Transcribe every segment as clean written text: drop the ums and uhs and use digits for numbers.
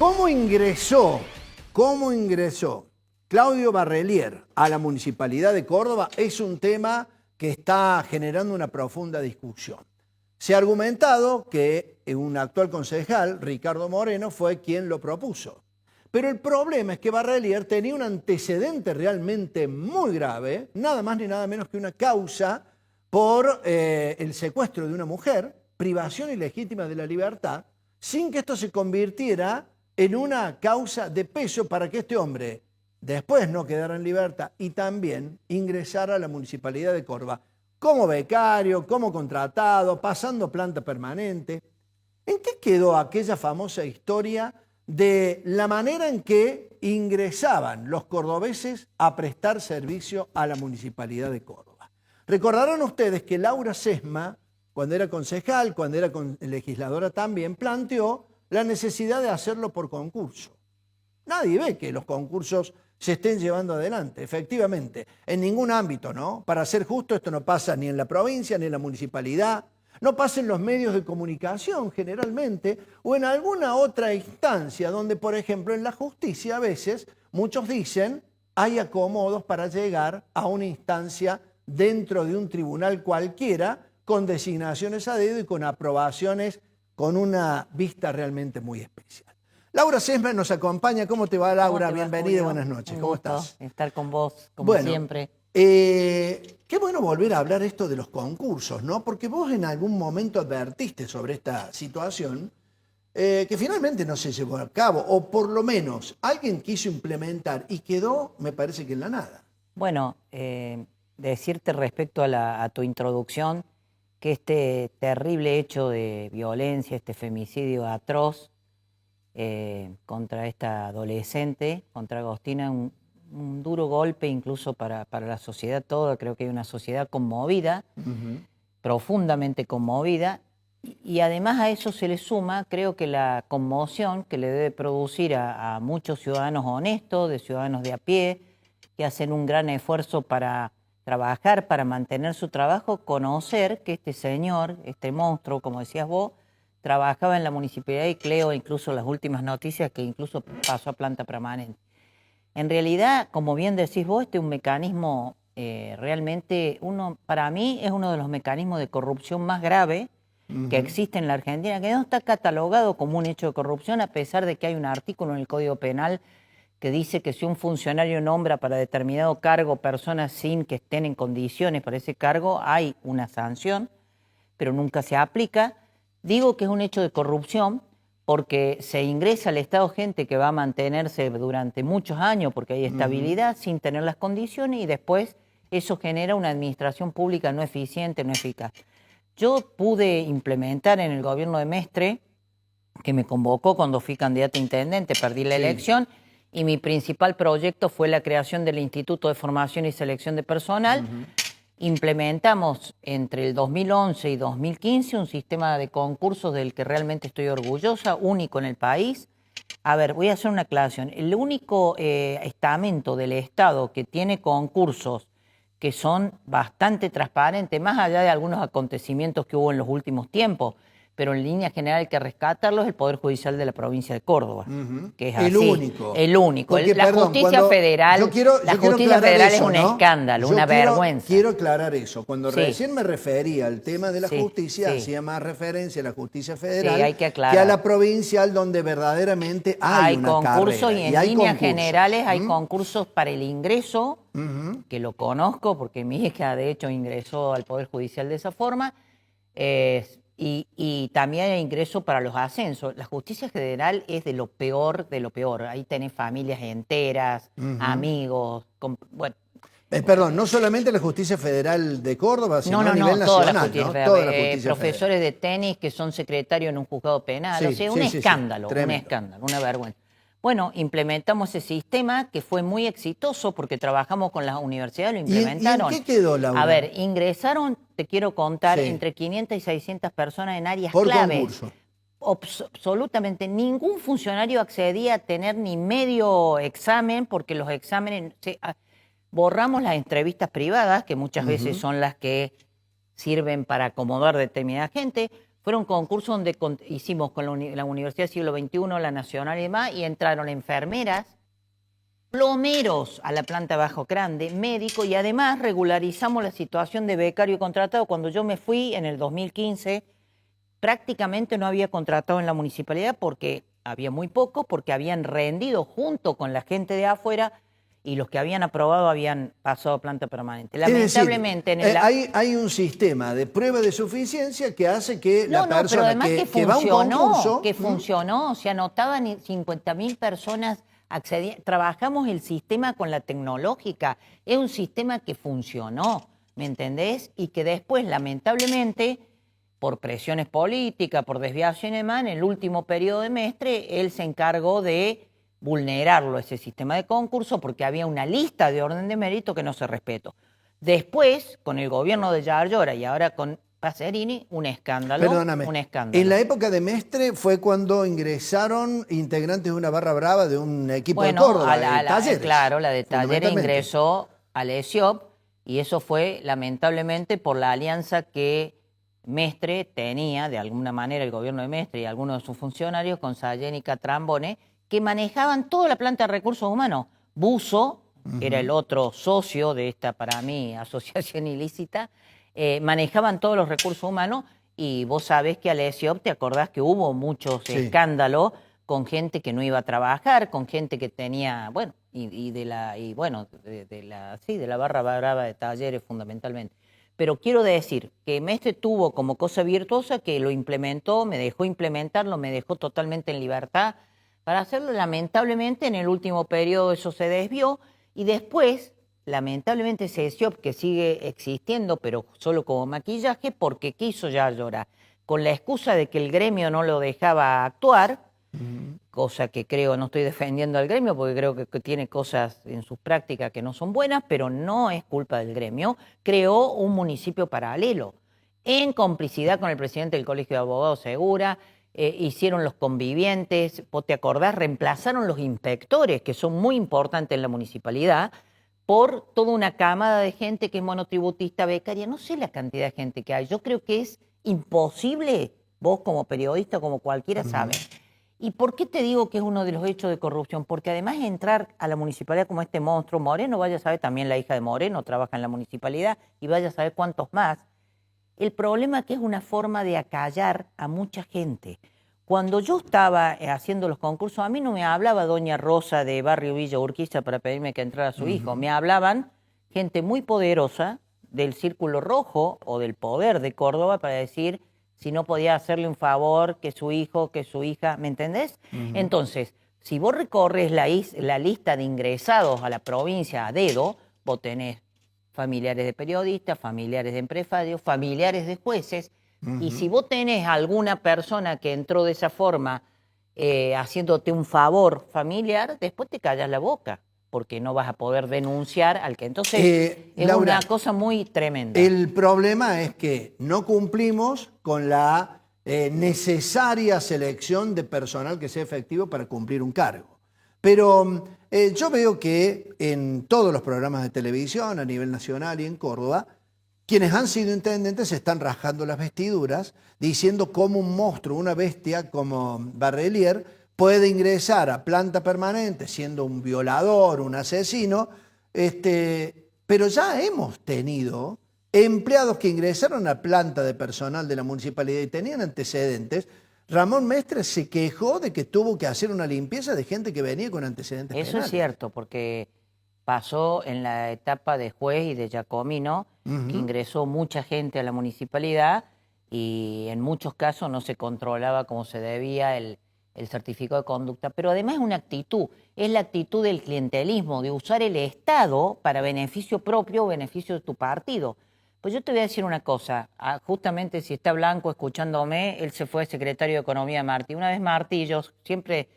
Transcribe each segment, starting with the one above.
¿Cómo ingresó Claudio Barrelier a la Municipalidad de Córdoba? Es un tema que está generando una profunda discusión. Se ha argumentado que un actual concejal, Ricardo Moreno, fue quien lo propuso. Pero el problema es que Barrelier tenía un antecedente realmente muy grave, nada más ni nada menos que una causa por el secuestro de una mujer, privación ilegítima de la libertad, sin que esto se convirtiera en una causa de peso para que este hombre después no quedara en libertad y también ingresara a la Municipalidad de Córdoba como becario, como contratado, pasando planta permanente. ¿En qué quedó aquella famosa historia de la manera en que ingresaban los cordobeses a prestar servicio a la Municipalidad de Córdoba? Recordarán ustedes que Laura Sesma, cuando era concejal, cuando era legisladora también, planteó la necesidad de hacerlo por concurso. Nadie ve que los concursos se estén llevando adelante, efectivamente, en ningún ámbito, ¿no? Para ser justo, esto no pasa ni en la provincia, ni en la municipalidad, no pasa en los medios de comunicación generalmente, o en alguna otra instancia donde, por ejemplo, en la justicia a veces, muchos dicen, hay acomodos para llegar a una instancia dentro de un tribunal cualquiera, con designaciones a dedo y con aprobaciones con una vista realmente muy especial. Laura Sesma nos acompaña. ¿Cómo te va, Laura? Bienvenida, buenas noches. ¿Cómo estás? Estar con vos, como siempre. Qué bueno volver a hablar esto de los concursos, ¿no? Porque vos en algún momento advertiste sobre esta situación que finalmente no se llevó a cabo, o por lo menos alguien quiso implementar y quedó, me parece que en la nada. Bueno, decirte respecto a tu introducción, que este terrible hecho de violencia, este femicidio atroz contra esta adolescente, contra Agostina, un duro golpe incluso para la sociedad toda. Creo que hay una sociedad conmovida, profundamente conmovida, y además a eso se le suma, creo que la conmoción que le debe producir a muchos ciudadanos honestos, de ciudadanos de a pie, que hacen un gran esfuerzo para trabajar, para mantener su trabajo, conocer que este señor, este monstruo, como decías vos, trabajaba en la Municipalidad de Cleo, incluso las últimas noticias, que incluso pasó a planta permanente. En realidad, como bien decís vos, este es un mecanismo realmente, para mí es uno de los mecanismos de corrupción más grave que existe en la Argentina, que no está catalogado como un hecho de corrupción, a pesar de que hay un artículo en el Código Penal que dice que si un funcionario nombra para determinado cargo personas sin que estén en condiciones para ese cargo, hay una sanción, pero nunca se aplica. Digo que es un hecho de corrupción porque se ingresa al Estado gente que va a mantenerse durante muchos años porque hay estabilidad sin tener las condiciones, y después eso genera una administración pública no eficiente, no eficaz. Yo pude implementar en el gobierno de Mestre, que me convocó cuando fui candidata a intendente, perdí la elección, y mi principal proyecto fue la creación del Instituto de Formación y Selección de Personal. Implementamos entre el 2011 y 2015 un sistema de concursos del que realmente estoy orgullosa, único en el país. A ver, voy a hacer una aclaración. El único estamento del Estado que tiene concursos que son bastante transparentes, más allá de algunos acontecimientos que hubo en los últimos tiempos, pero en línea general hay que rescatarlo, es el Poder Judicial de la provincia de Córdoba, que es el así. Único. El único. Porque, la justicia federal, la justicia federal eso, es un ¿no? escándalo, una vergüenza. Quiero aclarar eso. Cuando recién me refería al tema de la justicia, sí. hacía más referencia a la justicia federal hay que a la provincial, donde verdaderamente hay una concursos carrera, y en líneas generales hay concursos para el ingreso, que lo conozco porque mi hija de hecho ingresó al Poder Judicial de esa forma, y también hay ingreso para los ascensos. La justicia federal es de lo peor de lo peor. Ahí tenés familias enteras, amigos, bueno. Perdón, no solamente la justicia federal de Córdoba, sino a nivel toda nacional, la justicia federal. Toda la justicia profesores federal. de tenis que son secretarios en un juzgado penal. O sea, un escándalo, una vergüenza. Bueno, implementamos ese sistema que fue muy exitoso porque trabajamos con las universidades, lo implementaron. ¿Y en qué quedó, Laura? A ver, ingresaron, te quiero contar, entre 500 y 600 personas en áreas por claves. Concurso. Absolutamente ningún funcionario accedía a tener ni medio examen, porque los exámenes... borramos las entrevistas privadas, que muchas veces son las que sirven para acomodar determinada gente. Fueron concursos donde hicimos con la Universidad del Siglo XXI, la Nacional y demás, y entraron enfermeras, plomeros a la planta bajo grande, médico, y además regularizamos la situación de becario contratado. Cuando yo me fui en el 2015, prácticamente no había contratado en la municipalidad porque había muy poco, porque habían rendido junto con la gente de afuera y los que habían aprobado habían pasado a planta permanente. Lamentablemente, es decir, hay un sistema de prueba de suficiencia que hace que la pero persona además que va a un concurso... funcionó, se anotaban 50.000 personas, trabajamos el sistema con la tecnológica, es un sistema que funcionó, ¿me entendés? Y que después, lamentablemente, por presiones políticas, por desviación y demás, en el último periodo de Mestre, él se encargó de vulnerarlo, ese sistema de concurso, porque había una lista de orden de mérito que no se respetó. Después, con el gobierno de Yarlora y ahora con Pacerini, un escándalo. Perdóname, un escándalo. En la época de Mestre fue cuando ingresaron integrantes de una barra brava de un equipo de Córdoba, de Talleres. Claro, la de Talleres ingresó a la ESIOP y eso fue lamentablemente por la alianza que Mestre tenía, de alguna manera el gobierno de Mestre y algunos de sus funcionarios, con Sallénica Trambone, que manejaban toda la planta de recursos humanos. Buzo, era el otro socio de esta, para mí, asociación ilícita, manejaban todos los recursos humanos y vos sabés que a la ESIOP te acordás que hubo muchos escándalos con gente que no iba a trabajar, con gente que tenía, bueno, de la barra brava de Talleres fundamentalmente. Pero quiero decir que Mestre tuvo como cosa virtuosa que lo implementó, me dejó implementarlo, me dejó totalmente en libertad para hacerlo. Lamentablemente en el último periodo eso se desvió y después, lamentablemente, CESIOP, que sigue existiendo, pero solo como maquillaje, porque quiso Yarlora, con la excusa de que el gremio no lo dejaba actuar, cosa que creo, no estoy defendiendo al gremio, porque creo que tiene cosas en sus prácticas que no son buenas, pero no es culpa del gremio, creó un municipio paralelo, en complicidad con el presidente del Colegio de Abogados Segura, hicieron los convivientes, ¿vos te acordás? Reemplazaron los inspectores, que son muy importantes en la municipalidad, por toda una camada de gente que es monotributista, becaria. No sé la cantidad de gente que hay. Yo creo que es imposible, vos como periodista, como cualquiera sabe. ¿Y por qué te digo que es uno de los hechos de corrupción? Porque además de entrar a la municipalidad como este monstruo, Moreno, vaya a saber, también la hija de Moreno trabaja en la municipalidad, y vaya a saber cuántos más. El problema es que es una forma de acallar a mucha gente. Cuando yo estaba haciendo los concursos, a mí no me hablaba doña Rosa de Barrio Villa Urquiza para pedirme que entrara su hijo. Me hablaban gente muy poderosa del Círculo Rojo o del Poder de Córdoba para decir si no podía hacerle un favor, que su hijo, que su hija, ¿me entendés? Entonces, si vos recorres la lista de ingresados a la provincia a dedo, vos tenés familiares de periodistas, familiares de empresarios, familiares de jueces, y si vos tenés alguna persona que entró de esa forma haciéndote un favor familiar, después te callas la boca, porque no vas a poder denunciar al que... Entonces, es Laura, una cosa muy tremenda. El problema es que no cumplimos con la necesaria selección de personal que sea efectivo para cumplir un cargo. Pero yo veo que en todos los programas de televisión a nivel nacional y en Córdoba, quienes han sido intendentes se están rasgando las vestiduras diciendo cómo un monstruo, una bestia como Barrelier puede ingresar a planta permanente siendo un violador, un asesino, pero ya hemos tenido empleados que ingresaron a planta de personal de la municipalidad y tenían antecedentes. Ramón Mestre se quejó de que tuvo que hacer una limpieza de gente que venía con antecedentes penales. Eso es cierto, porque pasó en la etapa de juez y de Giacomino, que ingresó mucha gente a la municipalidad y en muchos casos no se controlaba como se debía el certificado de conducta. Pero además es una actitud, es la actitud del clientelismo, de usar el Estado para beneficio propio o beneficio de tu partido. Pues yo te voy a decir una cosa, justamente si está Blanco escuchándome, él se fue secretario de Economía de Martí. Una vez Martí, yo siempre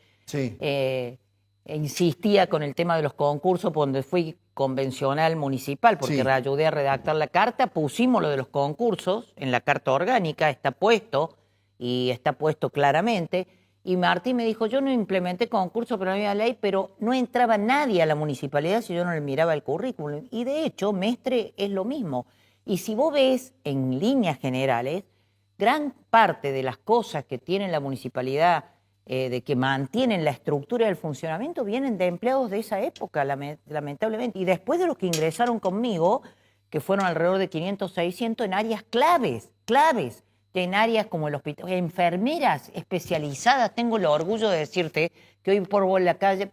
insistía con el tema de los concursos, donde fui convencional municipal, porque ayudé a redactar la carta, pusimos lo de los concursos en la carta orgánica, está puesto, y está puesto claramente, y Martí me dijo, yo no implementé concursos, pero no había ley, pero no entraba nadie a la municipalidad si yo no le miraba el currículum, y de hecho Mestre es lo mismo. Y si vos ves en líneas generales, gran parte de las cosas que tiene la municipalidad, de que mantienen la estructura del funcionamiento, vienen de empleados de esa época, lamentablemente. Y después de los que ingresaron conmigo, que fueron alrededor de 500, 600, en áreas claves, en áreas como el hospital, enfermeras especializadas. Tengo el orgullo de decirte que hoy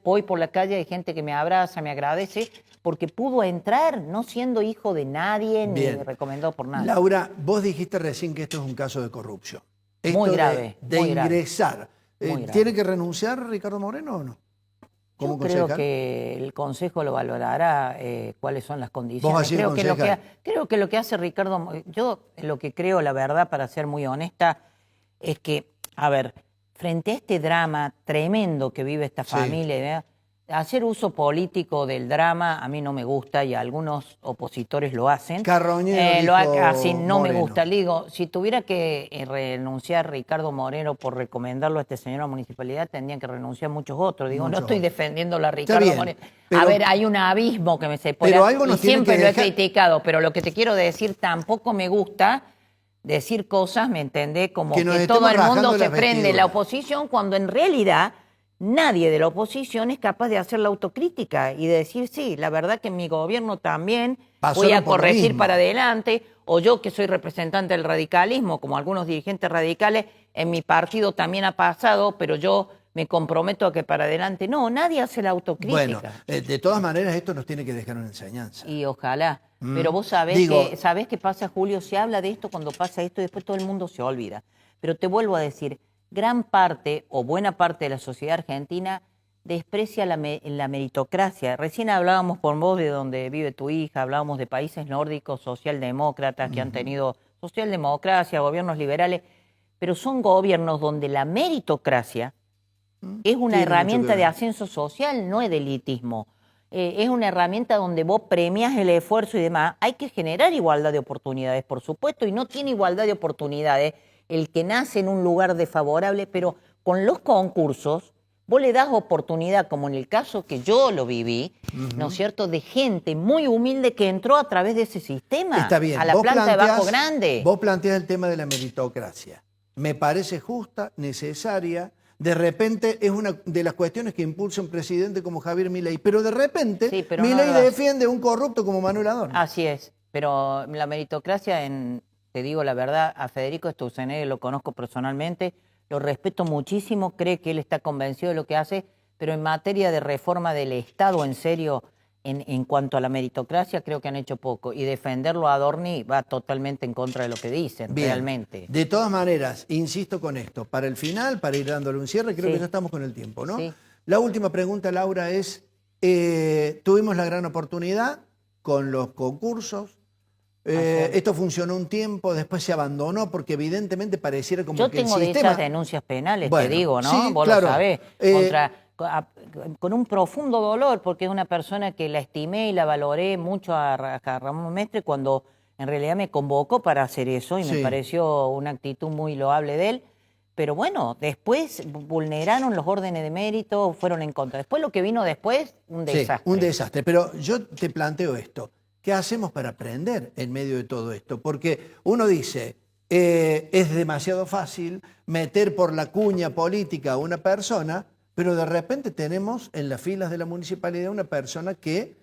voy por la calle, hay gente que me abraza, me agradece, porque pudo entrar no siendo hijo de nadie, Bien. ni recomendado por nadie. Laura, vos dijiste recién que esto es un caso de corrupción. Esto Muy grave, de muy grave. ingresar. Muy grave. ¿Tiene que renunciar Ricardo Moreno o no? Yo creo que el Consejo lo valorará, cuáles son las condiciones. ¿Vos así Creo que, concejal? creo que lo que hace Ricardo, yo lo que creo, la verdad, para ser muy honesta, es que, a ver, frente a este drama tremendo que vive esta Sí. familia, ¿verdad? Hacer uso político del drama a mí no me gusta y algunos opositores lo hacen. Carroñero dijo Así no me Moreno. gusta. Le digo, si tuviera que renunciar Ricardo Moreno por recomendarlo a este señor a la municipalidad, tendrían que renunciar muchos otros. Digo, Muchos no estoy otros. defendiendo a Está Ricardo bien, Moreno. pero- A ver, hay un abismo que me separa Pero algo y nos tiene siempre que lo he dejar- criticado, pero lo que te quiero decir, tampoco me gusta decir cosas, ¿me entendés? Como Que nos que todo estemos el mundo rajando se las prende vestiduras. la oposición, cuando en realidad nadie de la oposición es capaz de hacer la autocrítica y de decir, sí, la verdad que en mi gobierno también Pasaron voy a por lo corregir mismo. para adelante, o yo que soy representante del radicalismo, como algunos dirigentes radicales, en mi partido también ha pasado, pero yo me comprometo a que para adelante. No, nadie hace la autocrítica. Bueno, de todas maneras esto nos tiene que dejar una enseñanza. Y ojalá. Pero vos sabés, ¿sabés qué pasa, Julio? Se habla de esto cuando pasa esto y después todo el mundo se olvida. Pero te vuelvo a decir, gran parte o buena parte de la sociedad argentina desprecia la meritocracia. Recién hablábamos por vos de donde vive tu hija, hablábamos de países nórdicos socialdemócratas que han tenido socialdemocracia, gobiernos liberales, pero son gobiernos donde la meritocracia es una Tiene herramienta mucho que de ver. ascenso social, no es de elitismo. Es una herramienta donde vos premias el esfuerzo y demás. Hay que generar igualdad de oportunidades, por supuesto, y no tiene igualdad de oportunidades el que nace en un lugar desfavorable, pero con los concursos vos le das oportunidad, como en el caso que yo lo viví, ¿no es cierto?, de gente muy humilde que entró a través de ese sistema Está bien. a la Vos planta de Bajo planteás- Grande. Vos planteás el tema de la meritocracia. Me parece justa, necesaria. De repente es una de las cuestiones que impulsa un presidente como Javier Milei. Pero de repente Sí, pero no Milei lo hace. defiende a un corrupto como Manuel Adorno. Así es, pero la meritocracia, te digo la verdad, a Federico Sturzenegger lo conozco personalmente, lo respeto muchísimo, cree que él está convencido de lo que hace, pero en materia de reforma del Estado, en serio, en cuanto a la meritocracia, creo que han hecho poco. Y defenderlo a Adorni va totalmente en contra de lo que dicen, Bien. realmente. De todas maneras, insisto con esto, para el final, para ir dándole un cierre, creo Sí. que ya estamos con el tiempo, ¿no? Sí. La última pregunta, Laura, es, tuvimos la gran oportunidad con los concursos, esto funcionó un tiempo, después se abandonó porque evidentemente pareciera como Yo que el tengo de sistema... esas denuncias penales, Bueno, te digo, ¿no? sí, Vos claro. lo sabés. Con un profundo dolor, porque es una persona que la estimé y la valoré mucho a Ramón Mestre cuando en realidad me convocó para hacer eso y Sí. me pareció una actitud muy loable de él. Pero bueno, después vulneraron los órdenes de mérito, fueron en contra. Después lo que vino después, un Sí, desastre. un desastre. Pero yo te planteo esto. ¿Qué hacemos para aprender en medio de todo esto? Porque uno dice, es demasiado fácil meter por la cuña política a una persona, pero de repente tenemos en las filas de la municipalidad una persona que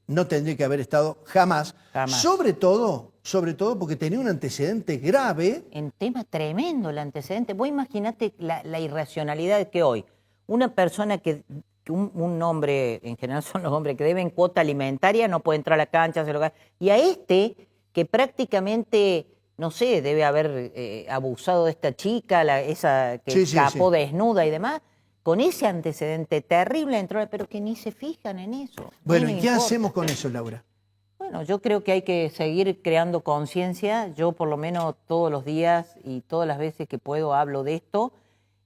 no tendría que haber estado jamás. Jamás. Sobre todo porque tenía un antecedente grave. En tema tremendo el antecedente. Vos imaginate la irracionalidad que hoy una persona que un hombre, en general son los hombres que deben cuota alimentaria, no puede entrar a la cancha, hacer lo que... Y a que prácticamente, no sé, debe haber abusado de esta chica, esa que Sí, escapó sí. desnuda y demás, con ese antecedente terrible entró, pero que ni se fijan en eso. Bueno, No ¿y les qué importa. hacemos con eso, Laura? Bueno, yo creo que hay que seguir creando conciencia. Yo por lo menos todos los días y todas las veces que puedo hablo de esto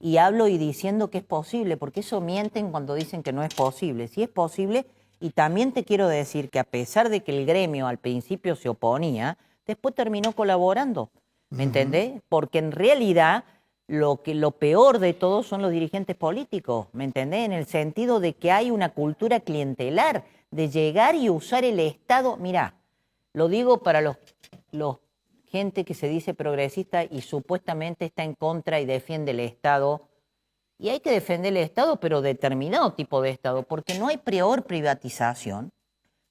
y hablo y diciendo que es posible, porque eso mienten cuando dicen que no es posible. Sí es posible, y también te quiero decir que a pesar de que el gremio al principio se oponía, después terminó colaborando, ¿me entendés? Porque en realidad lo peor de todo son los dirigentes políticos, ¿me entendés? En el sentido de que hay una cultura clientelar de llegar y usar el Estado. Mirá, lo digo para los gente que se dice progresista y supuestamente está en contra y defiende el Estado. Y hay que defender el Estado, pero determinado tipo de Estado, porque no hay peor privatización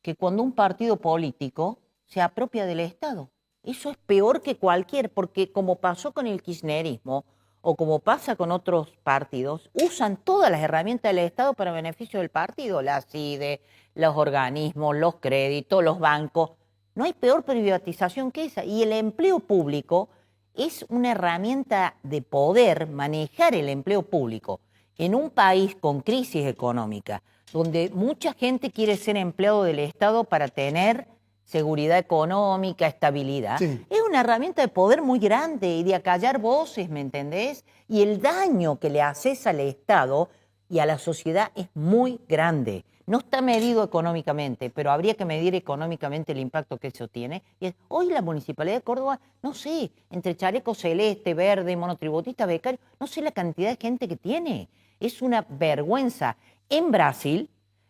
que cuando un partido político se apropia del Estado. Eso es peor que cualquier, porque como pasó con el kirchnerismo o como pasa con otros partidos, usan todas las herramientas del Estado para beneficio del partido, la CIDE, los organismos, los créditos, los bancos. No hay peor privatización que esa. Y el empleo público es una herramienta de poder manejar el empleo público en un país con crisis económica, donde mucha gente quiere ser empleado del Estado para tener seguridad económica, estabilidad. Sí. Es una herramienta de poder muy grande y de acallar voces, ¿me entendés? Y el daño que le haces al Estado y a la sociedad es muy grande. No está medido económicamente, pero habría que medir económicamente el impacto que eso tiene. Y hoy la Municipalidad de Córdoba, no sé, entre chaleco celeste, verde, monotributista, becario, no sé la cantidad de gente que tiene. Es una vergüenza. En Brasil,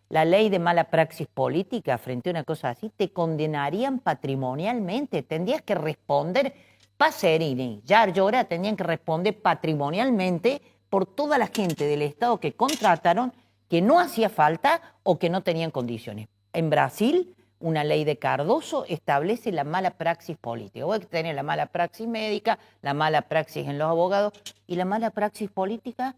la ley de mala praxis política frente a una cosa así, te condenarían patrimonialmente. Tendrías que responder, Pacerini, Jar Llora, tendrían que responder patrimonialmente por toda la gente del Estado que contrataron que no hacía falta o que no tenían condiciones. En Brasil, una ley de Cardoso establece la mala praxis política. Vos tenés la mala praxis médica, la mala praxis en los abogados y la mala praxis política.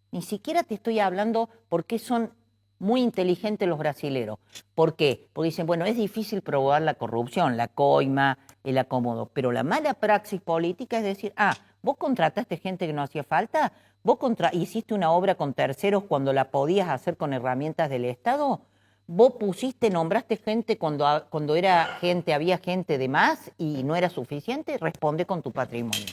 Ni siquiera te estoy hablando porque son muy inteligentes los brasileros. ¿Por qué? Porque dicen, bueno, es difícil probar la corrupción, la coima, el acomodo, pero la mala praxis política es decir, vos contrataste gente que no hacía falta, vos hiciste una obra con terceros cuando la podías hacer con herramientas del Estado, vos nombraste gente cuando había gente de más y no era suficiente, responde con tu patrimonio.